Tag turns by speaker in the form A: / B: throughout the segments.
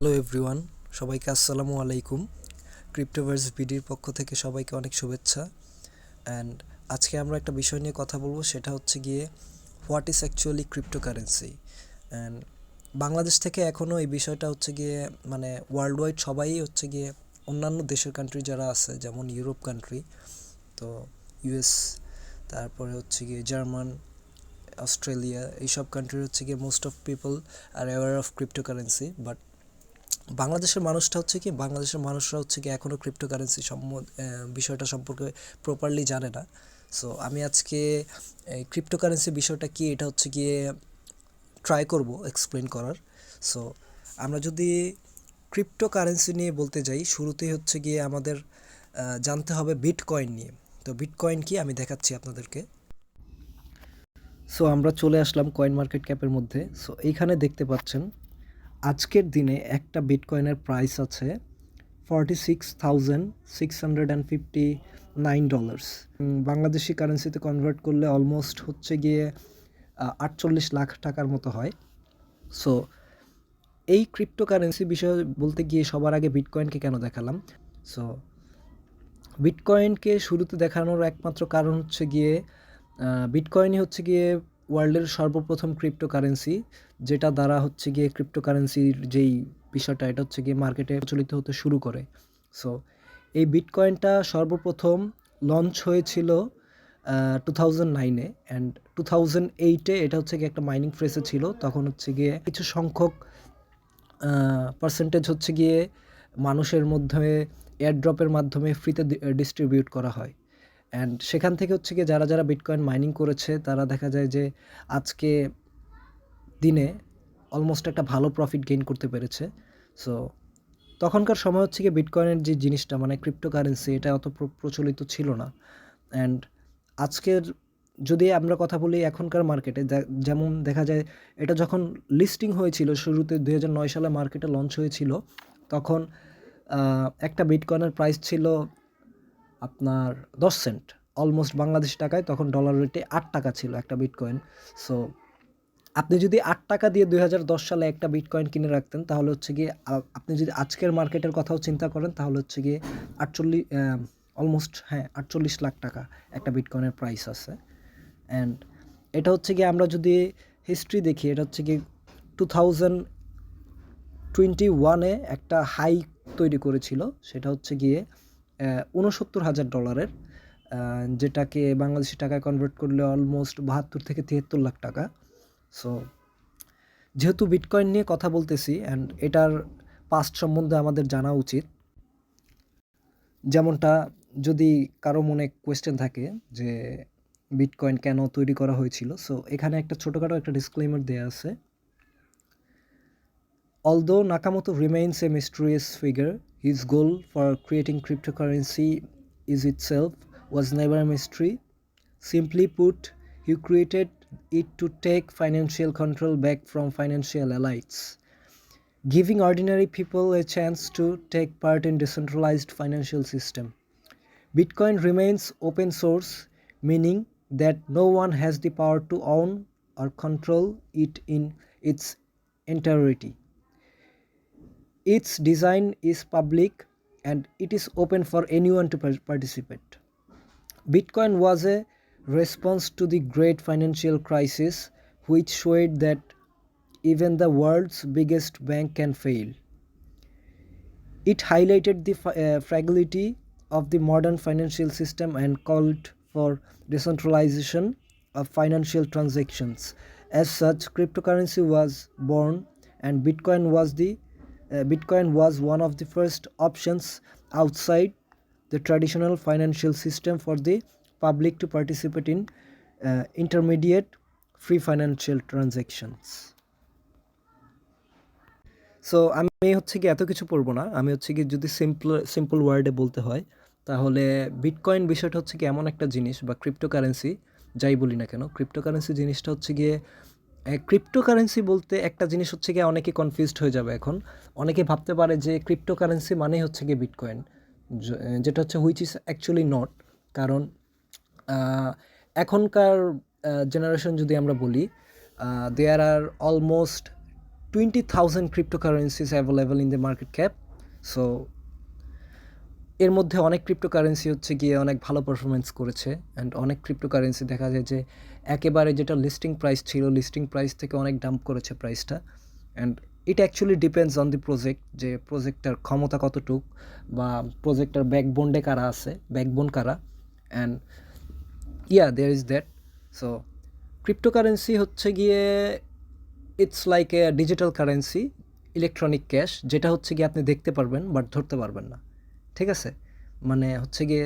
A: Hello everyone, সবাইকে আসসালামু আলাইকুম। ক্রিপ্টোভার্সবিডির পক্ষ থেকে সবাইকে অনেক শুভেচ্ছা। অ্যান্ড আজকে আমরা একটা বিষয় নিয়ে কথা বলবো, সেটা হচ্ছে গিয়ে what is actually cryptocurrency. And Bangladesh থেকে এখনও এই বিষয়টা হচ্ছে গিয়ে ওয়ার্ল্ড ওয়াইড সবাই হচ্ছে গিয়ে অন্যান্য দেশের কান্ট্রি যারা আছে, যেমন ইউরোপ কান্ট্রি, তো ইউএস, তারপরে হচ্ছে গিয়ে জার্মান, অস্ট্রেলিয়া, এইসব কান্ট্রি হচ্ছে গিয়ে most of people R aware of cryptocurrency. But বাংলাদেশের মানুষরা হচ্ছে কি এখনও ক্রিপ্টোকারেন্সি বিষয়টা সম্পর্কে প্রপারলি জানে না। সো আমি আজকে এই ক্রিপ্টোকারেন্সি বিষয়টা কি এটা হচ্ছে গিয়ে ট্রাই করব এক্সপ্লেন করার। সো আমরা যদি ক্রিপ্টোকারেন্সি নিয়ে বলতে যাই, শুরুতেই হচ্ছে গিয়ে আমাদের জানতে হবে বিটকয়েন নিয়ে। তো বিটকয়েন কি আমি দেখাচ্ছি আপনাদেরকে। সো আমরা চলে আসলাম কয়েন মার্কেট ক্যাপের মধ্যে। সো এইখানে দেখতে পাচ্ছেন আজকের দিনে একটা বিটকয়েনের প্রাইস আছে $46,659। বাংলাদেশি কারেন্সিতে কনভার্ট করলে অলমোস্ট হচ্ছে গিয়ে 48 লাখ টাকার মতো হয়। সো এই ক্রিপ্টোকারেন্সি বিষয়ে বলতে গিয়ে সবার আগে বিটকয়েনকে কেন দেখালাম। সো বিটকয়েনকে শুরুতে দেখানোর একমাত্র কারণ হচ্ছে গিয়ে বিটকয়েনই হচ্ছে গিয়ে ওয়ার্ল্ডের সর্বপ্রথম ক্রিপ্টোকারেন্সি, যেটা দ্বারা হচ্ছে গিয়ে ক্রিপ্টোকারেন্সির যেই বিষয়টা এটা হচ্ছে গিয়ে মার্কেটে প্রচলিত হতে শুরু করে। সো এই বিটকয়েনটা সর্বপ্রথম লঞ্চ হয়েছিল 2009-এ, অ্যান্ড 2008-এ এটা হচ্ছে গিয়ে একটা মাইনিং ফ্রেসে ছিল। তখন হচ্ছে গিয়ে কিছু সংখ্যক পার্সেন্টেজ হচ্ছে গিয়ে মানুষের মধ্যে এয়ারড্রপের মাধ্যমে ফ্রিতে ডিস্ট্রিবিউট করা হয়। অ্যান্ড সেখান থেকে হচ্ছে গিয়ে যারা যারা বিটকয়েন মাইনিং করেছে তারা দেখা যায় যে আজকে দিনে অলমোস্ট একটা ভালো প্রফিট গেইন করতে পেরেছে। সো তখনকার সময় হচ্ছে গিয়ে বিটকয়েনের যে জিনিসটা ক্রিপ্টোকারেন্সি এটা অত প্রচলিত ছিল না। অ্যান্ড আজকের যদি আমরা কথা বলি এখনকার মার্কেটে, যেমন দেখা যায় এটা যখন লিস্টিং হয়েছিল শুরুতে 2009 সালে মার্কেটে লঞ্চ হয়েছিল, তখন একটা বিটকয়েনের প্রাইস ছিল আপনার 10 সেন্ট, অলমোস্ট বাংলাদেশি টাকায় তখন ডলার রেটে 8 টাকা ছিল একটা বিটকয়েন। সো আপনি যদি 8 টাকা দিয়ে 2010 সালে একটা বিটকয়েন কিনে রাখতেন, তাহলে হচ্ছে গিয়ে আপনি যদি আজকের মার্কেটের কথাও চিন্তা করেন, তাহলে হচ্ছে গিয়ে 48 লাখ টাকা একটা বিটকয়েনের প্রাইস আছে। অ্যান্ড এটা হচ্ছে গিয়ে আমরা যদি হিস্ট্রি দেখি, এটা হচ্ছে গিয়ে 2021-এ একটা হাই তৈরি করেছিল, সেটা হচ্ছে গিয়ে $69,000, যেটাকে বাংলাদেশি টাকায় কনভার্ট করলে অলমোস্ট 72 থেকে 73 লাখ টাকা। সো যেহেতু বিটকয়েন নিয়ে কথা বলতেছি অ্যান্ড এটার পাস্ট সম্বন্ধে আমাদের জানা উচিত, যেমনটা যদি কারো মনে কোয়েশ্চেন থাকে যে বিটকয়েন কেন তৈরি করা হয়েছিল, সো এখানে একটা ছোটোখাটো একটা ডিসক্লেমার দেওয়া আছে। Although Nakamoto remains a mysterious figure, his goal for creating cryptocurrency is itself was never a mystery. Simply put, he created it to take financial control back from financial elites, giving ordinary people a chance to take part in decentralized financial system. Bitcoin remains open source, meaning that no one has the power to own or control it in its entirety. Its design is public and it is open for anyone to participate. Bitcoin was a response to the great financial crisis, which showed that even the world's biggest bank can fail. It highlighted the fragility of the modern financial system and called for decentralization of financial transactions. As such, cryptocurrency was born, and Bitcoin was one of the first options outside the traditional financial system for the public to participate in intermediate free financial transactions. So আমি হচ্ছে কি এত কিছু পড়বো না, আমি হচ্ছে কি যদি সিম্পল ওয়ার্ডে বলতে হয়, তাহলে বিটকয়েন বিষয়টা হচ্ছে কি এমন একটা জিনিস, বা ক্রিপ্টোকারেন্সি যাই বলি না কেন, ক্রিপ্টোকারেন্সি জিনিসটা হচ্ছে গিয়ে ক্রিপ্টোকারেন্সি বলতে একটা জিনিস হচ্ছে গিয়ে অনেকে কনফিউজড হয়ে যাবে। এখন অনেকে ভাবতে পারে যে ক্রিপ্টোকারেন্সি মানেই হচ্ছে গিয়ে বিটকয়েন, যেটা হচ্ছে হুইচ ইজ অ্যাকচুয়ালি নট। কারণ এখনকার জেনারেশন যদি আমরা বলি, দেয়ার আর almost 20,000 cryptocurrencies available in the market cap. So এর মধ্যে অনেক ক্রিপ্টোকারেন্সি হচ্ছে গিয়ে অনেক ভালো পারফরমেন্স করেছে, অ্যান্ড অনেক ক্রিপ্টোকারেন্সি দেখা যায় যে একেবারে যেটা লিস্টিং প্রাইস ছিল লিস্টিং প্রাইস থেকে অনেক ডাম্প করেছে প্রাইসটা। And it actually depends on the project, যে প্রজেক্টটার ক্ষমতা কতটুক বা প্রজেক্টটার ব্যাকবোনডে কারা আছে, ব্যাকবোন কারা। And there is that. So cryptocurrency হচ্ছে গিয়ে it's like a digital currency, electronic cash, যেটা হচ্ছে গিয়ে আপনি দেখতে পারবেন বাট ধরতে পারবেন না। ঠিক আছে, মানে হচ্ছে গিয়ে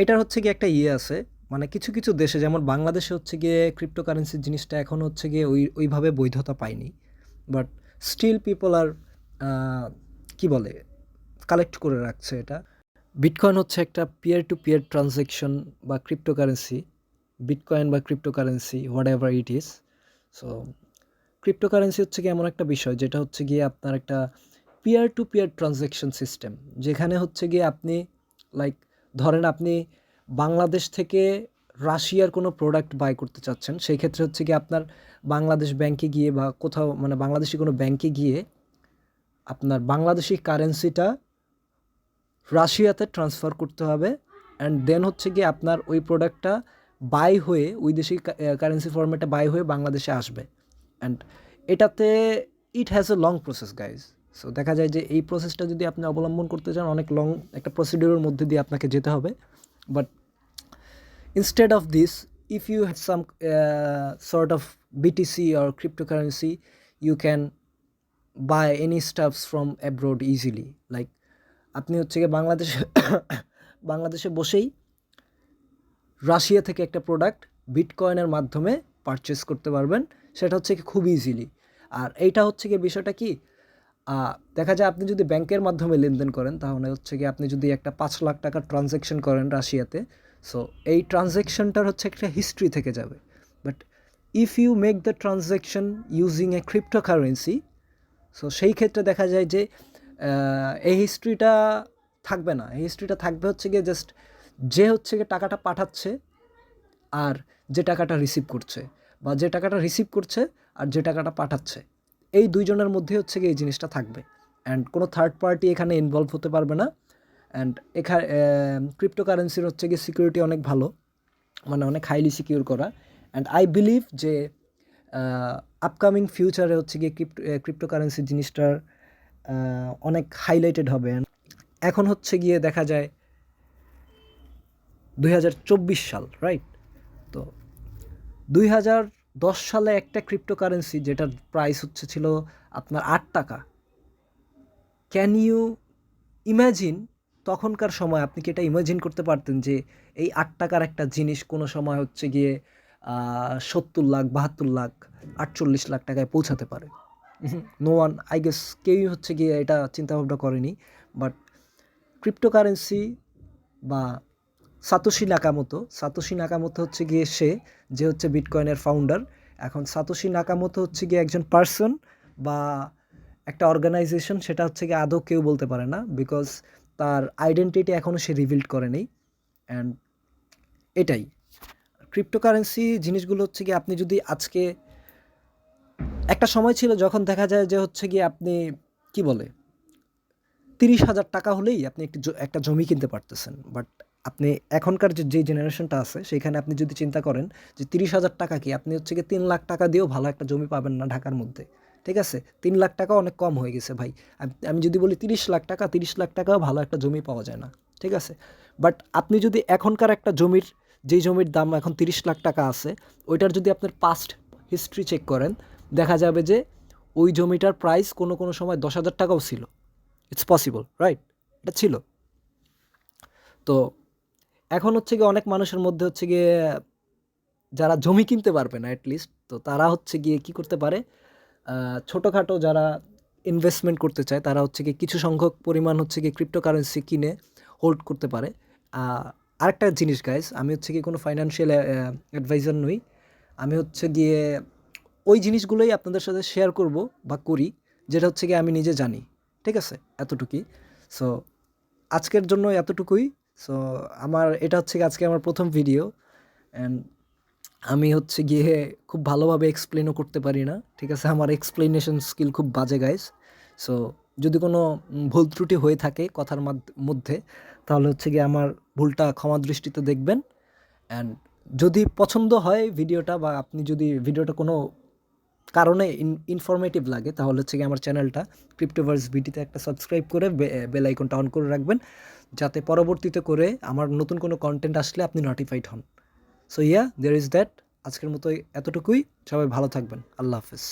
A: এটার হচ্ছে গিয়ে একটা আছে, মানে কিছু কিছু দেশে যেমন বাংলাদেশে হচ্ছে গিয়ে ক্রিপ্টোকারেন্সি জিনিসটা এখন হচ্ছে গিয়ে ওইভাবে বৈধতা পায়নি, বাট স্টিল পিপল আর কি বলে কালেক্ট করে রাখছে এটা। বিটকয়েন হচ্ছে একটা পিয়ার টু পিয়ার ট্রানজ্যাকশন বা ক্রিপ্টোকারেন্সি, বিটকয়েন বা cryptocurrency what ever it is. So cryptocurrency হচ্ছে গিয়ে এমন একটা বিষয় যেটা হচ্ছে গিয়ে আপনার একটা peer to peer transaction system, যেখানে হচ্ছে গিয়ে আপনি লাইক ধরেন আপনি বাংলাদেশ থেকে রাশিয়ার কোনো প্রোডাক্ট বাই করতে চাচ্ছেন, সেই ক্ষেত্রে হচ্ছে গিয়ে আপনার বাংলাদেশ ব্যাংকে গিয়ে বা কোথাও মানে বাংলাদেশি কোনো ব্যাংকে গিয়ে আপনার বাংলাদেশি কারেন্সিটা রাশিয়াতে ট্রান্সফার করতে হবে, অ্যান্ড দেন হচ্ছে গিয়ে আপনার ওই প্রোডাক্টটা বাই হয়ে ওই দেশি কারেন্সি ফর্মেটে বাই হয়ে বাংলাদেশে আসবে। অ্যান্ড এটাতে it has a long process guys. So দেখা যায় যে এই প্রসেসটা যদি আপনি অবলম্বন করতে চান অনেক লং একটা প্রসিডিউরের মধ্যে দিয়ে আপনাকে যেতে হবে, but instead of this, if you have some sort of BTC or cryptocurrency, you can buy any stuffs from abroad easily. Like আপনি হচ্ছে গিয়ে বাংলাদেশে বসেই রাশিয়া থেকে একটা প্রোডাক্ট বিটকয়েনের মাধ্যমে পারচেস করতে পারবেন, সেটা হচ্ছে কি খুব ইজিলি। আর এইটা হচ্ছে গিয়ে বিষয়টা কি, দেখা যায় আপনি যদি ব্যাংকের মাধ্যমে লেনদেন করেন তাহলে হচ্ছে গিয়ে আপনি যদি একটা 5 লাখ টাকার ট্রানজ্যাকশন করেন রাশিয়াতে, সো এই ট্রানজ্যাকশনটার হচ্ছে একটা হিস্ট্রি থেকে যাবে। But if you make the transaction using a cryptocurrency, so সেই ক্ষেত্রে দেখা যায় যে এই হিস্ট্রিটা থাকবে না। এই হিস্ট্রিটা থাকবে হচ্ছে গিয়ে জাস্ট যে হচ্ছে গিয়ে টাকাটা পাঠাচ্ছে আর যে টাকাটা রিসিভ করছে, বা যে টাকাটা রিসিভ করছে আর যে টাকাটা পাঠাচ্ছে, এই দুইজনের মধ্যে হচ্ছে গিয়ে এই জিনিসটা থাকবে, অ্যান্ড কোনো থার্ড পার্টি এখানে ইনভলভ হতে পারবে না। অ্যান্ড এখানে ক্রিপ্টোকারেন্সির হচ্ছে গিয়ে সিকিউরিটি অনেক ভালো, মানে অনেক হাইলি সিকিউর করা। অ্যান্ড আই বিলিভ যে আপকামিং ফিউচারে হচ্ছে গিয়ে ক্রিপ্টোকারেন্সি জিনিসটার অনেক হাইলাইটেড হবে। এখন হচ্ছে গিয়ে দেখা যায় 2024 সাল, রাইট? তো 2010 সালে একটা ক্রিপ্টোকারেন্সি যেটার প্রাইস ছিল আপনার 8 টাকা। ক্যান ইউ ইম্যাজিন তখনকার সময় আপনি কি এটা ইমাজিন করতে পারতেন যে এই 8 টাকার একটা জিনিস কোনো সময় হচ্ছে গিয়ে 70 লাখ, 72 লাখ, 48 লাখ টাকায় পৌঁছাতে পারে? নো ওয়ান, আই গেস কেউই হচ্ছে গিয়ে এটা চিন্তাভাবনা করেনি। বাট ক্রিপ্টোকারেন্সি বা সাতোশি নাকামোতো হচ্ছে গিয়ে সে যে হচ্ছে বিটকয়েনের ফাউন্ডার। এখন সাতোশি নাকামোতো হচ্ছে গিয়ে একজন পার্সন বা একটা অর্গানাইজেশন, সেটা হচ্ছে গিয়ে আদৌ কেউ বলতে পারে না, বিকজ তার আইডেন্টিটি এখনও সে রিভিল্ড করেনি। অ্যান্ড এটাই ক্রিপ্টোকারেন্সি জিনিসগুলো হচ্ছে গিয়ে আপনি যদি আজকে একটা সময় ছিল যখন দেখা যায় যে হচ্ছে গিয়ে আপনি কি বলে 30,000 টাকা হলেই আপনি একটা জমি কিনতে পারতেছেন। বাট আপনি এখনকার যে জেনারেশনটা আছে সেখানে আপনি যদি চিন্তা করেন যে 30,000 টাকা কি, আপনি হচ্ছে গিয়ে 3 লাখ টাকা দিয়েও ভালো একটা জমি পাবেন না ঢাকার মধ্যে। ঠিক আছে, 3 লাখ টাকা অনেক কম হয়ে গেছে ভাই। আমি যদি বলি 30 লাখ টাকা, 30 লাখ টাকাও ভালো একটা জমি পাওয়া যায় না। ঠিক আছে, বাট আপনি যদি এখনকার একটা যেই জমির দাম এখন 30 লাখ টাকা আছে, ওইটার যদি আপনার পাস্ট হিস্ট্রি চেক করেন, দেখা যাবে যে ওই জমিটার প্রাইস কোনো কোনো সময় 10,000 টাকাও ছিল। It's possible, right? এটা ছিল। তো এখন হচ্ছে গিয়ে অনেক মানুষের মধ্যে হচ্ছে গিয়ে যারা জমি কিনতে পারবে না অ্যাটলিস্ট, তো তারা হচ্ছে গিয়ে কি করতে পারে, ছোটোখাটো যারা ইনভেস্টমেন্ট করতে চায় তারা হচ্ছে গিয়ে কিছু সংখ্যক পরিমাণ হচ্ছে গিয়ে ক্রিপ্টোকারেন্সি কিনে হোল্ড করতে পারে। আরেকটা জিনিস গাইজ, আমি হচ্ছে গিয়ে কোনো ফাইন্যান্সিয়াল অ্যাডভাইজার নই, আমি হচ্ছে গিয়ে ওই জিনিসগুলোই আপনাদের সাথে শেয়ার করব বা করি যেটা হচ্ছে গিয়ে আমি নিজে জানি। ঠিক আছে, এতটুকুই। সো আজকের জন্য এতটুকুই। সো এটা হচ্ছে আজকে আমার প্রথম ভিডিও, অ্যান্ড আমি হচ্ছে গিয়ে খুব ভালোভাবে এক্সপ্লেনও করতে পারি না, ঠিক আছে? আমার এক্সপ্লেনেশন স্কিল খুব বাজে গাইস। সো যদি কোনো ভুল ত্রুটি হয়ে থাকে কথার মধ্যে, তাহলে হচ্ছে গিয়ে আমার ভুলটা ক্ষমা দৃষ্টিতে দেখবেন। অ্যান্ড যদি পছন্দ হয় ভিডিওটা, বা আপনি যদি ভিডিওটা কোনো কারণে ইনফরমেটিভ লাগে, তাহলে হচ্ছে গিয়ে আমার চ্যানেলটা ক্রিপ্টোভার্স বিডিতে একটা সাবস্ক্রাইব করে বেল আইকনটা অন করে রাখবেন, যাতে পরবর্তীতে করে আমার নতুন কোনো কন্টেন্ট আসলে আপনি নোটিফাইড হন। So yeah, there is that. আজকের মতো এতটুকুই। সবাই ভালো থাকবেন। আল্লাহ হাফেজ।